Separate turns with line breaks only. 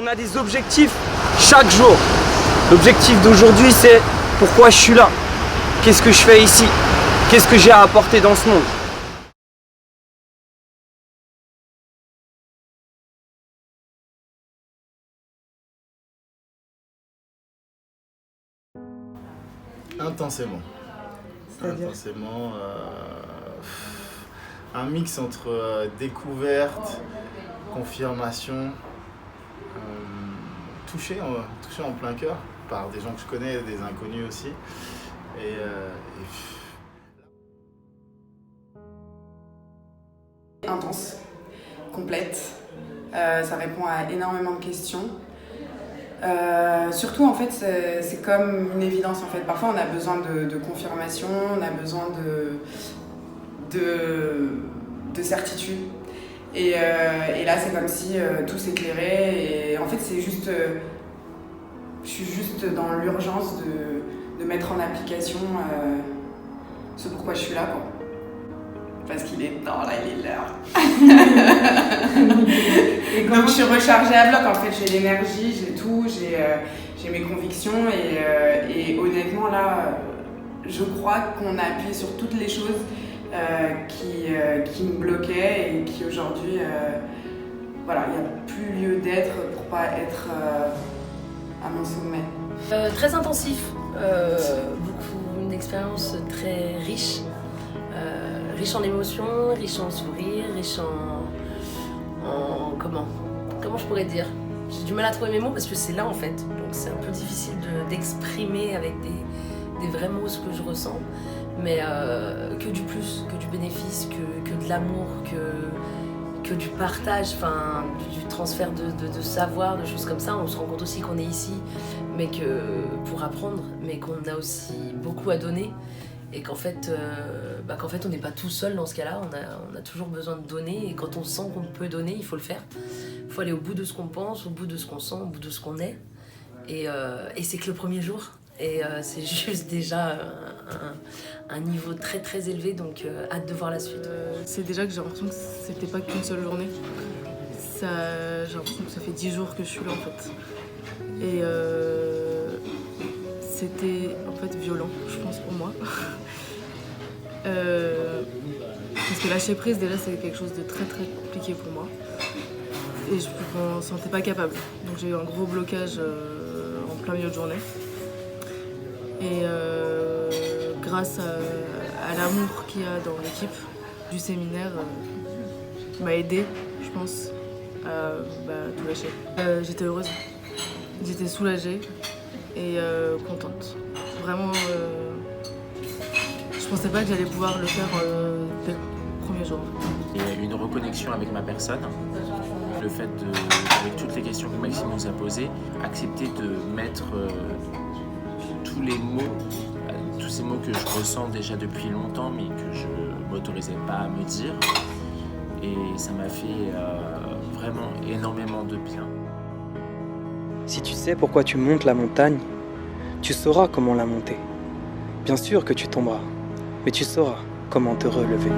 a des objectifs chaque jour. L'objectif d'aujourd'hui, c'est pourquoi je suis là. Qu'est-ce que je fais ici? Qu'est-ce que j'ai à apporter dans ce monde?
Intensément. Intensément. Un mix entre découverte, confirmation, touché en plein cœur par des gens que je connais, des inconnus aussi.
Intense, complète, ça répond à énormément de questions. Surtout en fait c'est comme une évidence en fait. Parfois on a besoin de confirmation, on a besoin de certitude. Et là c'est comme si tout s'éclairait et en fait c'est juste je suis juste dans l'urgence de mettre en application ce pourquoi je suis là quoi. Parce qu'il est temps là, il est l'heure. Donc je suis rechargée à bloc en fait, j'ai l'énergie, j'ai tout, j'ai mes convictions et honnêtement là je crois qu'on a appuyé sur toutes les choses qui me bloquaient et qui aujourd'hui voilà, il n'y a plus lieu d'être pour pas être à mon sommet.
Très intensif, une expérience très riche. Riche en émotions, riche en sourires, riche en comment je pourrais dire? J'ai du mal à trouver mes mots parce que c'est là en fait, donc c'est un peu difficile d'exprimer avec des vrais mots ce que je ressens, mais que du plus, que du bénéfice, que de l'amour, que du partage, enfin du transfert de savoir, de choses comme ça. On se rend compte aussi qu'on est ici, mais que pour apprendre, mais qu'on a aussi beaucoup à donner. Et qu'en fait, on n'est pas tout seul dans ce cas-là, on a toujours besoin de donner, et quand on sent qu'on peut donner, il faut le faire. Il faut aller au bout de ce qu'on pense, au bout de ce qu'on sent, au bout de ce qu'on est. Et c'est que le premier jour, et c'est juste déjà un niveau très très élevé, donc hâte de voir la suite.
C'est déjà que j'ai l'impression que c'était pas qu'une seule journée. J'ai l'impression que ça fait 10 jours que je suis là en fait. Et c'était en fait violent, je pense, pour moi. Parce que lâcher prise, déjà, c'est quelque chose de très très compliqué pour moi. Et je me sentais pas capable. Donc j'ai eu un gros blocage en plein milieu de journée. Et grâce à l'amour qu'il y a dans l'équipe du séminaire, m'a aidée, je pense, à tout lâcher. J'étais heureuse, j'étais soulagée et contente. Vraiment, je pensais pas que j'allais pouvoir le faire dès le premier jour.
Et une reconnexion avec ma personne, le fait avec toutes les questions que Maxime nous a posées, accepter de mettre tous les mots, tous ces mots que je ressens déjà depuis longtemps mais que je m'autorisais pas à me dire. Et ça m'a fait vraiment énormément de bien.
Si tu sais pourquoi tu montes la montagne, tu sauras comment la monter. Bien sûr que tu tomberas, mais tu sauras comment te relever.